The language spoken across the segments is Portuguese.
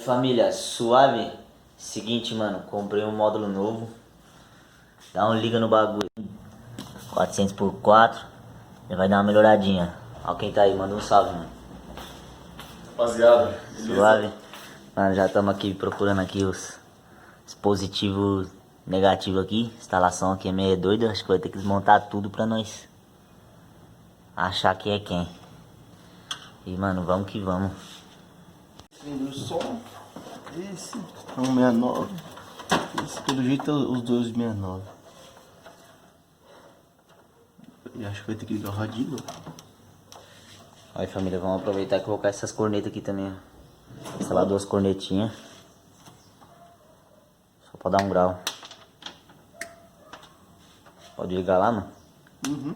Família, suave? Seguinte, mano, comprei um módulo novo. Dá um liga no bagulho. 400x4. Já vai dar uma melhoradinha. Ó quem tá aí, manda um salve, mano. Rapaziada, beleza? Suave? Mano, já estamos aqui procurando aqui os dispositivos negativos aqui. A instalação aqui é meio doida. Acho que vai ter que desmontar tudo pra nós achar quem é quem. E, mano, vamos que vamos. O som, esse é um 69, esse pelo jeito é os dois 69. E acho que vai ter que ligar o radinho. Aí, família, vamos aproveitar e colocar essas cornetas aqui também, ó. Instalar duas cornetinhas. Só pra dar um grau. Pode ligar lá, mano? Uhum.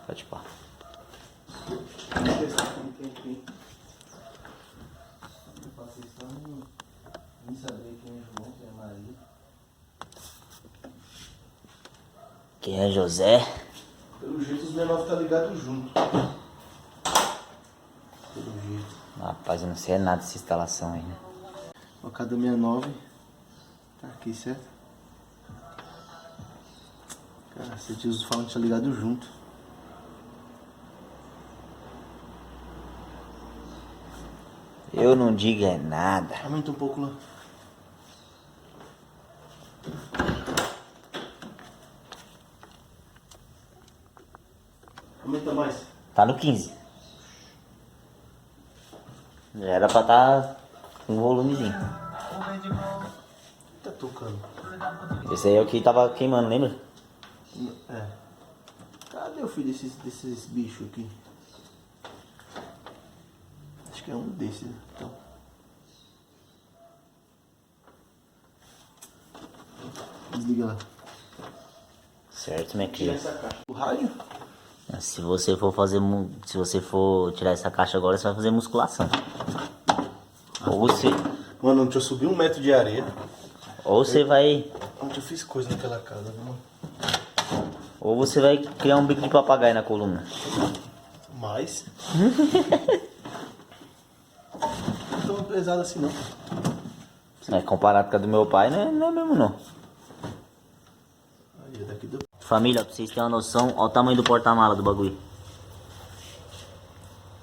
Pode pá. Vamos testar como tem aqui. Nem saber quem é João, quem é Maria. Quem é José? Pelo jeito os menores tá ligado junto. Pelo jeito. Rapaz, eu não sei nada dessa instalação aí, né? Ó, cada 69 tá aqui, certo? Cara, você tinha os falantes tá ligado junto. Eu não digo é nada. Aumenta um pouco lá. Aumenta mais. Tá no 15. Já era pra tá com um volumezinho. Tá tocando. Esse aí é o que tava queimando, lembra? É. Cadê o filho desses bichos aqui? Acho que é um desses. Então. Desliga lá. Certo, minha Tira cria. essa caixa. O rádio? Se você for fazer, se você for tirar essa caixa agora, você vai fazer musculação. Ou você, Mano, ontem eu subi 1 metro de areia. ou você vai, Ontem eu fiz coisa naquela casa, mano. ou você vai criar um bico de papagaio na coluna. Mas. Não tão pesado assim não. Mas comparado com a do meu pai, não é mesmo não. Aí, daqui deu. Família, pra vocês terem uma noção, olha o tamanho do porta-mala do bagulho.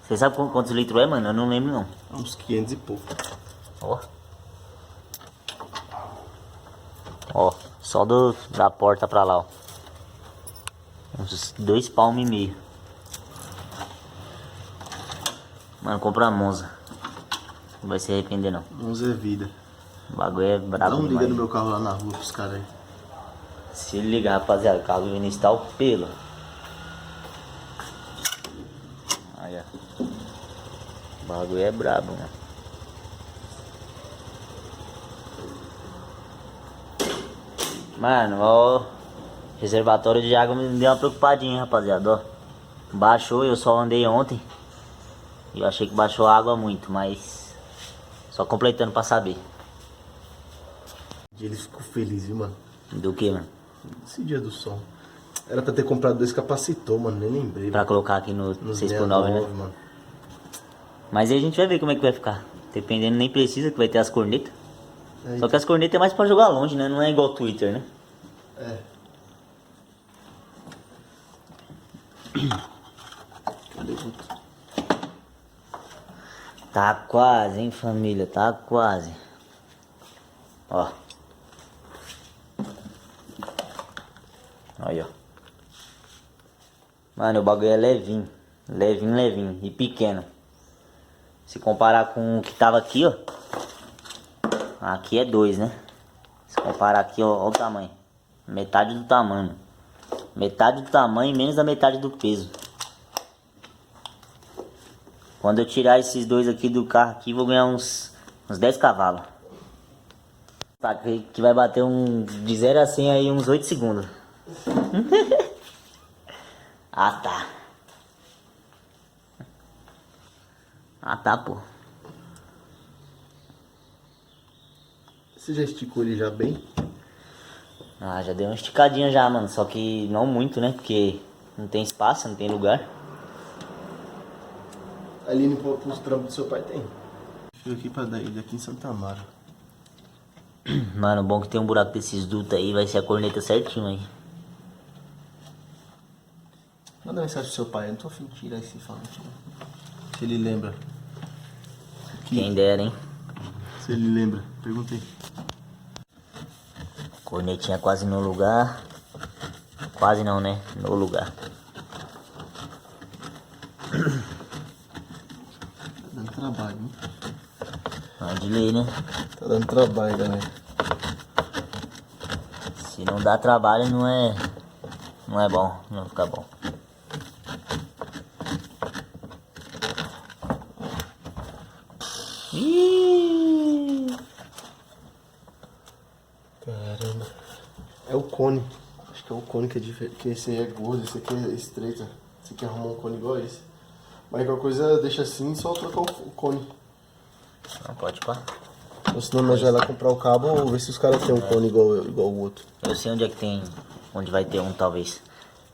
Vocês sabem quantos litros é, mano? Eu não lembro não. Uns 500 e pouco. Ó. Ó, só da porta pra lá, ó. Uns 2 palmos e meio. Mano, compra a Monza. Não vai se arrepender não. Uns é vida. O bagulho é Dá brabo um liga demais. no meu carro lá na rua pros caras aí. Se ligar, rapaziada, o carro do Vinícius tá o pelo. Aí, ó. O bagulho é brabo, mano. Mano, ó. Reservatório de água me deu uma preocupadinha, rapaziada, ó. Baixou, eu só andei ontem. E eu achei que baixou a água muito, mas... Só completando pra saber. E ele ficou feliz, viu, mano? Do que, mano? Esse dia do som. Era pra ter comprado 2 capacitor, mano. Nem lembrei. Pra colocar aqui no Nos 6x9, né? mano. Mas aí a gente vai ver como é que vai ficar. Dependendo, nem precisa, que vai ter as cornetas. É, Só que as cornetas é mais pra jogar longe, né? Não é igual o Twitter, né? É. Cadê o outro? Tá quase, hein, família? Tá quase. Ó. Aí, ó. Mano, o bagulho é levinho. Levinho, levinho. E pequeno. Se comparar com o que tava aqui, ó. Aqui é 2, né? Se comparar aqui, ó, ó o tamanho. Metade do tamanho. Metade do tamanho, menos da metade do peso. Quando eu tirar esses dois aqui do carro aqui, vou ganhar uns 10 cavalos. Tá, que vai bater de 0 a 100 aí uns 8 segundos. Ah, tá. Ah, tá, pô. Você já esticou ele já bem? Ah, já deu uma esticadinha já, mano. Só que não muito, né? Porque não tem espaço, não tem lugar. Ali pros trampos do seu pai tem. Chego aqui pra ele aqui em Santa Amaro. Mano, bom que tem um buraco desses dutos aí, vai ser a corneta certinho aí. Manda mensagem pro seu pai, eu não tô afim de tirar esse falante. Se ele lembra. Quem dera, hein? Se ele lembra, perguntei. Cornetinha quase no lugar. Quase não, né? No lugar. Tá dando trabalho, hein? Pode ler, né? Tá dando trabalho, galera. Se não dá trabalho, não é bom. Não fica bom. Ih! Caramba. É o cone. Acho que é o cone que é diferente. Que esse é gordo, esse aqui é estreito. Esse aqui arrumou um cone igual a esse. Mas qualquer coisa deixa assim e só trocar o cone. Não pode pá. Ou senão nós vai lá comprar o cabo ou ver se os caras têm um cone igual o outro. Eu sei onde é que tem. Onde vai ter um, talvez.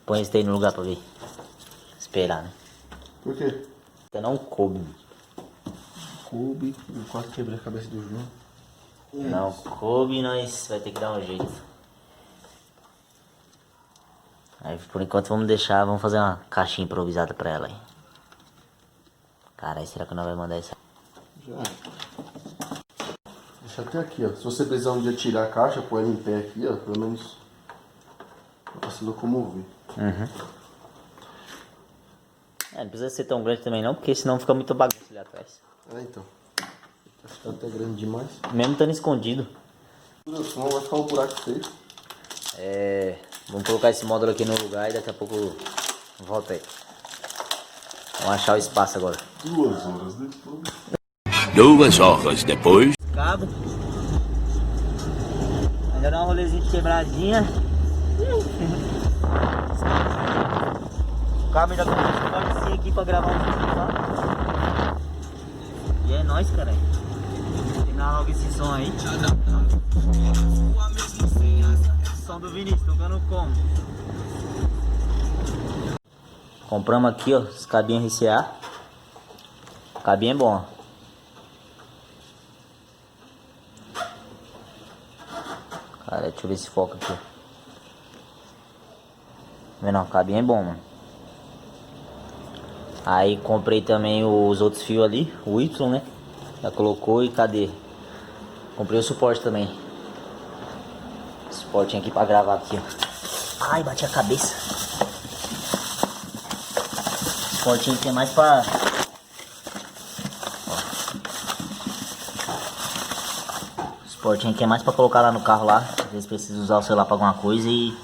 Põe esse aí no lugar pra ver. Esperar, né? Por quê? Até não coube. Coube. Eu quase quebrei a cabeça do João. Não coube, nós vai ter que dar um jeito. Aí por enquanto vamos deixar, vamos fazer uma caixinha improvisada pra ela aí. Caralho, será que nós vamos mandar isso? Já. Deixa até aqui, ó. Se você precisar um dia tirar a caixa, pôr ela em pé aqui, ó. Pelo menos pra se locomover. É, não precisa ser tão grande também não, porque senão fica muito bagunça ali atrás. Ah, então. Acho que tá até grande demais. Mesmo estando escondido. Senão vai ficar um buraco feio. Vamos colocar esse módulo aqui no lugar e daqui a pouco volta aí. Vamos achar o espaço agora. 2 horas depois. 2 horas depois. Cabo. Ainda dá uma rolezinha de quebradinha. O cabo ainda colocou aqui pra gravar um vídeo lá. E é nóis, cara. Terminar logo esse som aí. Som do Vinícius, tocando como? Compramos aqui, ó, os cabinhos RCA. O cabinho é bom, ó. Cara, deixa eu ver se foca aqui. Não, o cabinho é bom, mano. Aí comprei também os outros fios ali, o Y, né? Já colocou e cadê? Comprei o suporte também. Suportinho aqui pra gravar aqui, ó. Ai, bati a cabeça. Suportinho aqui é mais pra... Suportinho aqui é mais pra colocar lá no carro lá. Às vezes precisa usar o celular pra alguma coisa e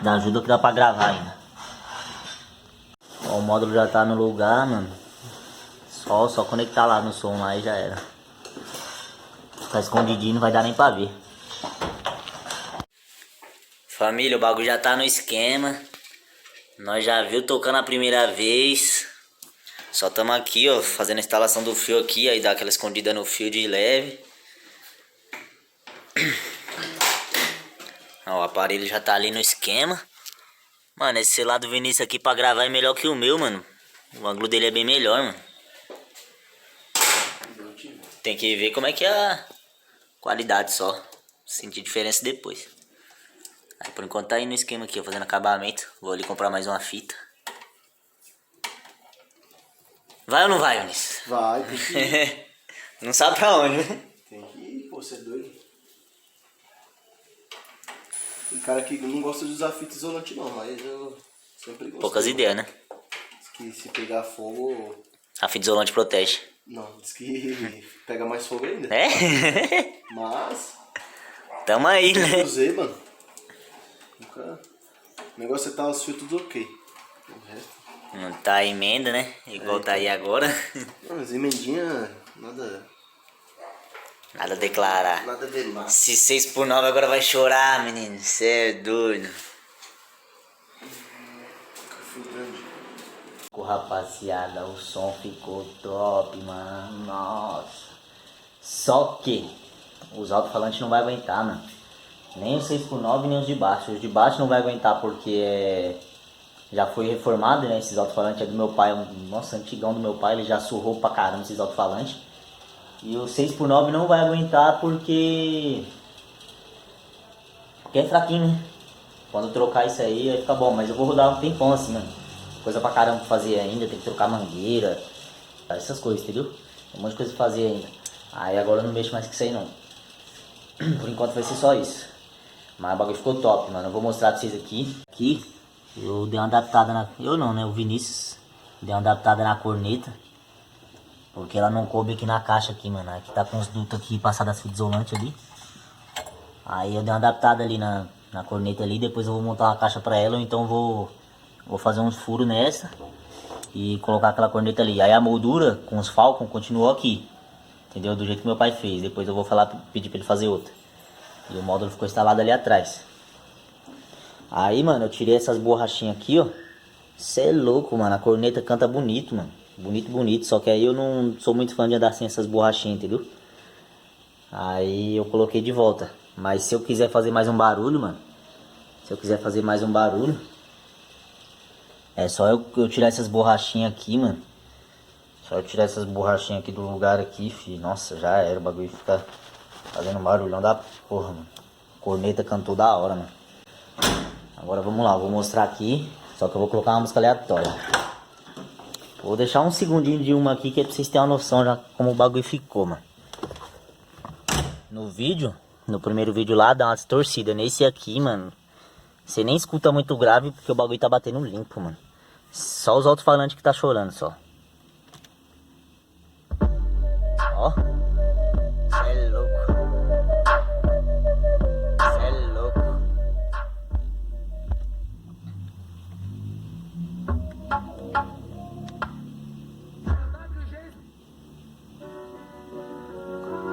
dá ajuda que dá pra gravar ainda. Ó, o módulo já tá no lugar, mano. Só conectar lá no som lá e já era. Tá escondidinho, não vai dar nem pra ver. Família, o bagulho já tá no esquema. Nós já viu tocando a primeira vez. Só estamos aqui, ó, fazendo a instalação do fio aqui. Aí dá aquela escondida no fio de leve. Ó, o aparelho já tá ali no esquema. Mano, esse celular do Vinícius aqui pra gravar é melhor que o meu, mano. O ângulo dele é bem melhor, mano. Tem que ver como é que é a qualidade só. Sentir diferença depois. Aí por enquanto tá aí no esquema aqui, ó, fazendo acabamento. Vou ali comprar mais uma fita. Vai ou não vai, Vinícius? Vai, tem que ir. Não sabe pra onde, né? Tem que ir, pô, você é doido. Tem cara que não gosta de usar fita isolante não, mas eu sempre gostei. Poucas ideias, né? Diz que se pegar fogo... A fita isolante protege. Não, diz que pega mais fogo ainda. É? Mas... Tamo aí, eu né? usei, mano. Nunca... O negócio é tá os fios tudo ok. O resto... Não tá emenda, né? Igual tá aí agora. Não, mas emendinha, nada... Nada a declarar. Nada demais. Se 6x9 agora vai chorar, menino. Cê é doido. Fio grande. Rapaziada, o som ficou top, mano. Nossa. Só que os alto-falantes não vai aguentar, mano. Nem os 6x9, nem os de baixo. Os de baixo não vai aguentar porque já foi reformado, né? Esses alto-falantes é do meu pai. Nossa, antigão do meu pai. Ele já surrou pra caramba esses alto-falantes. E o 6x9 não vai aguentar porque é fraquinho, né? Quando trocar isso aí vai ficar bom, mas eu vou rodar um tempão assim, mano. Coisa pra caramba pra fazer ainda, tem que trocar mangueira, essas coisas, entendeu? Tem um monte de coisa pra fazer ainda. Aí agora eu não mexo mais com isso aí não. Por enquanto vai ser só isso. Mas o bagulho ficou top, mano. Eu vou mostrar pra vocês aqui. Aqui eu dei uma adaptada na... Eu não, né? O Vinícius deu uma adaptada na corneta. Porque ela não coube aqui na caixa aqui, mano. Aqui tá com os dutos aqui passadas fita isolante ali. Aí eu dei uma adaptada ali na corneta ali. Depois eu vou montar uma caixa pra ela. Ou então vou fazer uns furos nessa e colocar aquela corneta ali. Aí a moldura com os Falcon continuou aqui. Entendeu? Do jeito que meu pai fez. Depois eu vou pedir pra ele fazer outra. E o módulo ficou instalado ali atrás. Aí, mano, eu tirei essas borrachinhas aqui, ó. Cê é louco, mano. A corneta canta bonito, mano. Bonito, bonito. Só que aí eu não sou muito fã de andar sem essas borrachinhas, entendeu? Aí eu coloquei de volta. Mas se eu quiser fazer mais um barulho, mano. Se eu quiser fazer mais um barulho, é só eu tirar essas borrachinhas aqui, mano. Só eu tirar essas borrachinhas aqui do lugar aqui, filho. Nossa, já era. O bagulho fica fazendo barulhão da porra, mano. Corneta cantou da hora, mano. Agora vamos lá, eu vou mostrar aqui. Só que eu vou colocar uma música aleatória. Vou deixar um segundinho de uma aqui que é pra vocês terem uma noção já como o bagulho ficou, mano. No vídeo, no primeiro vídeo lá, dá uma distorcida. Nesse aqui, mano, você nem escuta muito grave porque o bagulho tá batendo limpo, mano. Só os alto-falantes que tá chorando, só. Ó. Cê é louco. Cê é louco.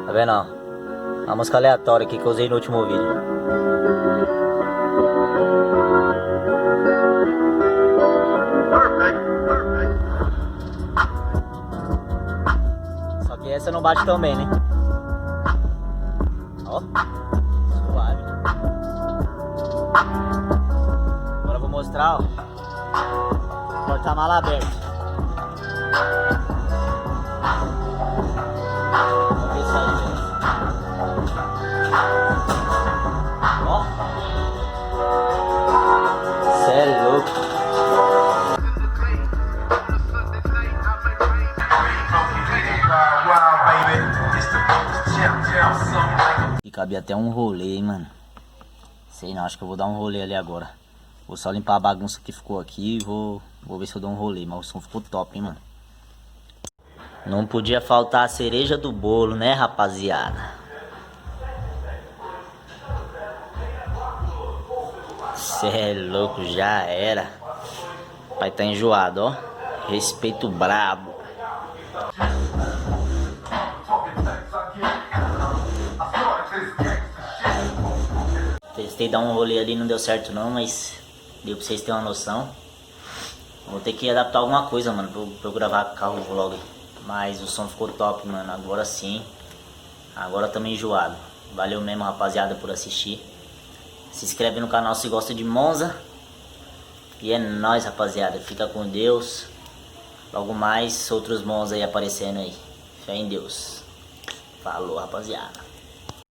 Tá vendo, ó? Uma música aleatória aqui que eu usei no último vídeo. Só que essa não bate tão bem, né? Ó, suave. Agora eu vou mostrar, ó. Porta-mala aberto. Vamos ver isso aí, gente. Ó. Cê é louco. E cabe até um rolê, hein, mano. Sei não, acho que eu vou dar um rolê ali agora. Vou só limpar a bagunça que ficou aqui e vou ver se eu dou um rolê. Mas o som ficou top, hein, mano. Não podia faltar a cereja do bolo, né, rapaziada? Cê é louco, já era. O pai tá enjoado, ó. Respeito brabo. Testei dar um rolê ali, não deu certo não, mas deu pra vocês terem uma noção. Vou ter que adaptar alguma coisa, mano, pra eu gravar carro vlog. Mas o som ficou top, mano. Agora sim. Agora também enjoado. Valeu mesmo, rapaziada, por assistir. Se inscreve no canal se gosta de Monza. E é nóis, rapaziada. Fica com Deus. Logo mais, outros Monza aí aparecendo aí. Fé em Deus. Falou, rapaziada.